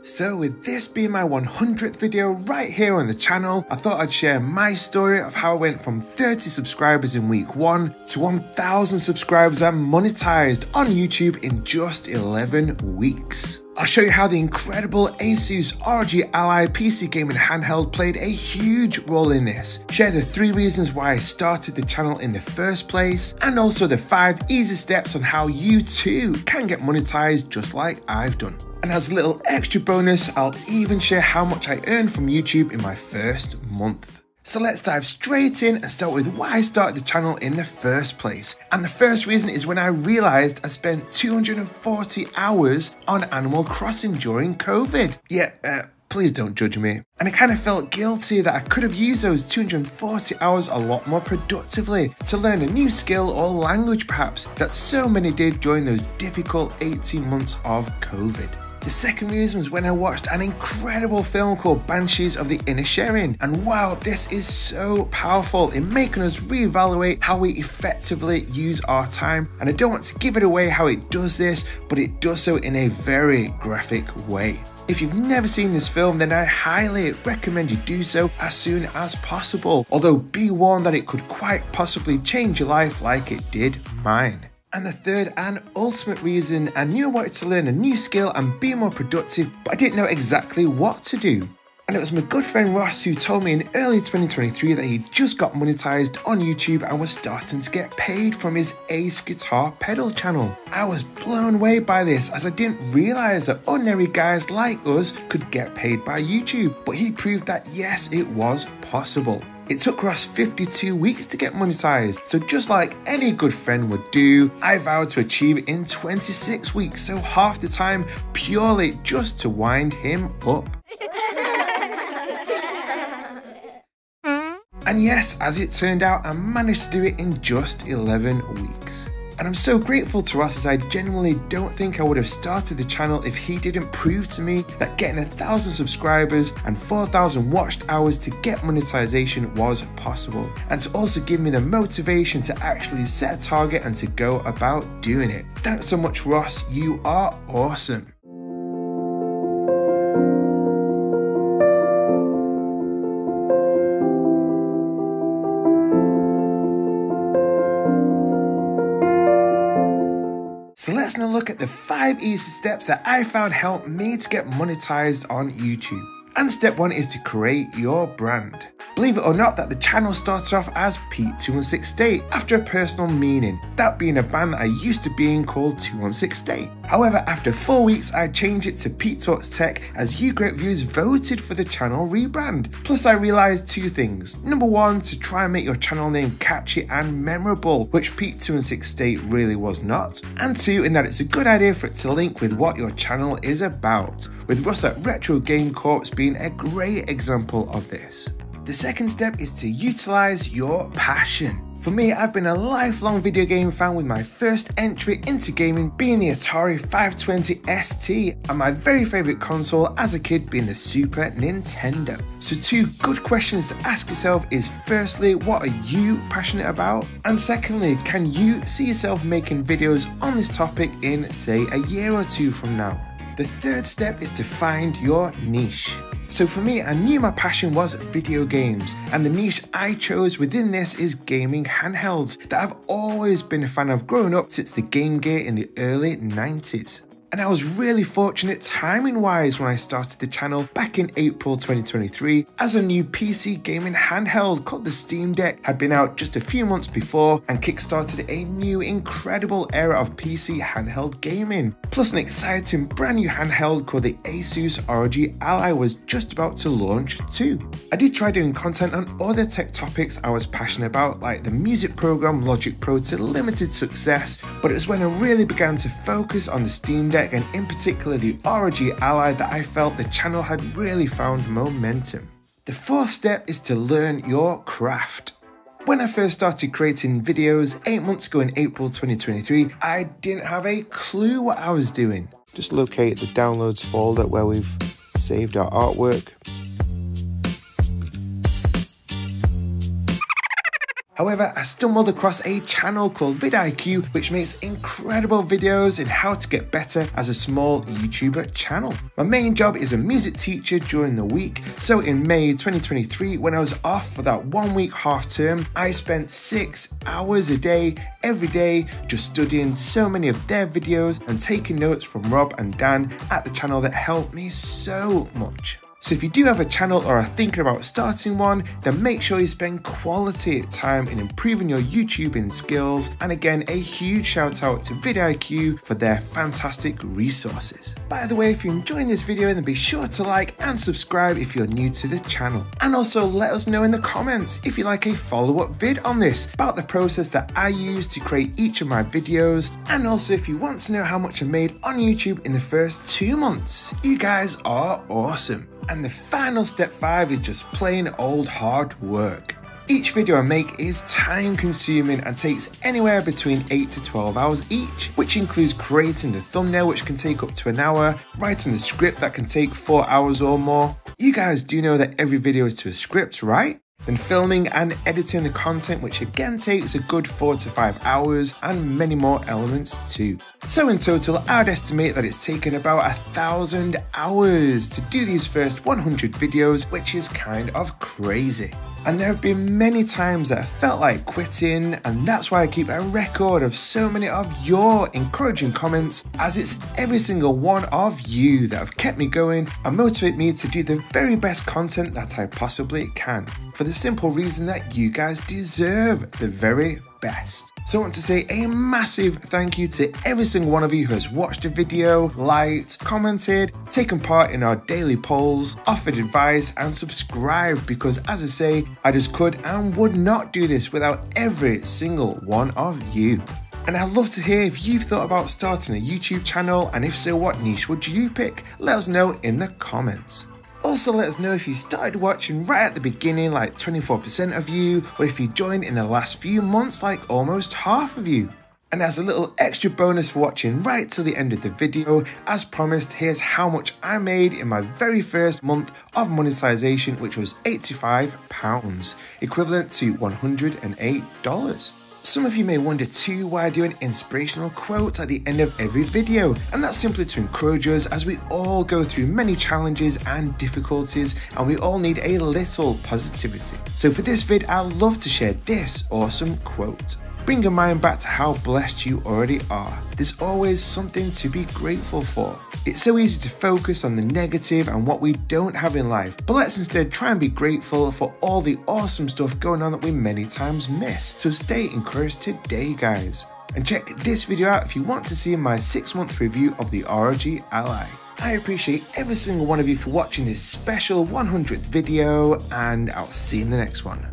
So with this being my 100th video right here on the channel, I thought I'd share my story of how I went from 30 subscribers in week 1 to 1,000 subscribers and monetized on YouTube in just 11 weeks. I'll show you how the incredible Asus ROG Ally PC gaming handheld played a huge role in this, share the 3 reasons why I started the channel in the first place, and also the 5 easy steps on how you too can get monetized just like I've done. And as a little extra bonus, I'll even share how much I earned from YouTube in my first month. So let's dive straight in and start with why I started the channel in the first place. And the first reason is when I realized I spent 240 hours on Animal Crossing during COVID. Yeah, please don't judge me. And I kind of felt guilty that I could have used those 240 hours a lot more productively to learn a new skill or language perhaps that so many did during those difficult 18 months of COVID. The second reason was when I watched an incredible film called Banshees of the Inisherin, and wow, this is so powerful in making us reevaluate how we effectively use our time. And I don't want to give it away how it does this, but it does so in a very graphic way. If you've never seen this film, then I highly recommend you do so as soon as possible, although be warned that it could quite possibly change your life like it did mine. And the third and ultimate reason, I knew I wanted to learn a new skill and be more productive, but I didn't know exactly what to do. And it was my good friend Ross who told me in early 2023 that he just got monetized on YouTube and was starting to get paid from his Ace Guitar pedal channel. I was blown away by this as I didn't realize that ordinary guys like us could get paid by YouTube, but he proved that yes, it was possible. It took Ross 52 weeks to get monetized, so just like any good friend would do, I vowed to achieve it in 26 weeks, so half the time purely just to wind him up. And yes, as it turned out, I managed to do it in just 11 weeks. And I'm so grateful to Ross as I genuinely don't think I would have started the channel if he didn't prove to me that getting 1,000 subscribers and 4,000 watched hours to get monetization was possible. And to also give me the motivation to actually set a target and to go about doing it. Thanks so much, Ross, you are awesome. So let's now look at the 5 easy steps that I found helped me to get monetized on YouTube. And step 1 is to create your brand. Believe it or not, that the channel started off as Pete216 State after a personal meaning, that being a band that I used to be in called 216 State. However, after 4 weeks, I changed it to Pete Talks Tech as you great viewers voted for the channel rebrand. Plus, I realized 2 things. Number 1, to try and make your channel name catchy and memorable, which Pete216 State really was not. And 2, in that it's a good idea for it to link with what your channel is about, with Russ at Retro Game Corps being a great example of this. The second step is to utilize your passion. For me, I've been a lifelong video game fan with my first entry into gaming being the Atari 520 ST and my very favourite console as a kid being the Super Nintendo. So 2 good questions to ask yourself is firstly, what are you passionate about? And secondly, can you see yourself making videos on this topic in say a year or 2 from now? The third step is to find your niche. So for me, I knew my passion was video games, and the niche I chose within this is gaming handhelds that I've always been a fan of growing up since the Game Gear in the early 90s. And I was really fortunate timing wise when I started the channel back in April 2023 as a new PC gaming handheld called the Steam Deck had been out just a few months before and kickstarted a new incredible era of PC handheld gaming. Plus an exciting brand new handheld called the Asus ROG Ally was just about to launch too. I did try doing content on other tech topics I was passionate about like the music program Logic Pro to limited success, but it was when I really began to focus on the Steam Deck and in particular the ROG Ally that I felt the channel had really found momentum. The fourth step is to learn your craft. When I first started creating videos 8 months ago in April 2023, I didn't have a clue what I was doing. Just locate the downloads folder where we've saved our artwork. However, I stumbled across a channel called vidIQ which makes incredible videos in how to get better as a small YouTuber channel. My main job is a music teacher during the week, so in May 2023 when I was off for that 1 week half term, I spent 6 hours a day, every day, just studying so many of their videos and taking notes from Rob and Dan at the channel that helped me so much. So if you do have a channel or are thinking about starting one, then make sure you spend quality time in improving your YouTubing skills. And again, a huge shout out to vidIQ for their fantastic resources. By the way, if you're enjoying this video, then be sure to like and subscribe if you're new to the channel. And also let us know in the comments if you like a follow-up vid on this, about the process that I use to create each of my videos. And also if you want to know how much I made on YouTube in the first 2 months. You guys are awesome. And the final step 5 is just plain old hard work. Each video I make is time consuming and takes anywhere between 8 to 12 hours each, which includes creating the thumbnail, which can take up to an hour, writing the script that can take 4 hours or more. You guys do know that every video is to a script, right? Then filming and editing the content, which again takes a good 4 to 5 hours, and many more elements too. So in total, I'd estimate that it's taken about 1,000 hours to do these first 100 videos, which is kind of crazy. And there have been many times that I felt like quitting, and that's why I keep a record of so many of your encouraging comments, as it's every single one of you that have kept me going and motivate me to do the very best content that I possibly can, for the simple reason that you guys deserve the very best. So I want to say a massive thank you to every single one of you who has watched the video, liked, commented, taken part in our daily polls, offered advice and subscribed, because as I say, I just could and would not do this without every single one of you. And I'd love to hear if you've thought about starting a YouTube channel, and if so, what niche would you pick? Let us know in the comments. Also let us know if you started watching right at the beginning, like 24% of you, or if you joined in the last few months, like almost half of you. And as a little extra bonus for watching right till the end of the video, as promised, here's how much I made in my very first month of monetization, which was £85, equivalent to $108. Some of you may wonder too why I do an inspirational quote at the end of every video, and that's simply to encourage us, as we all go through many challenges and difficulties, and we all need a little positivity. So for this vid, I'd love to share this awesome quote. Bring your mind back to how blessed you already are. There's always something to be grateful for. It's so easy to focus on the negative and what we don't have in life, but let's instead try and be grateful for all the awesome stuff going on that we many times miss. So stay encouraged today, guys. And check this video out if you want to see my 6-month review of the ROG Ally. I appreciate every single one of you for watching this special 100th video, and I'll see you in the next one.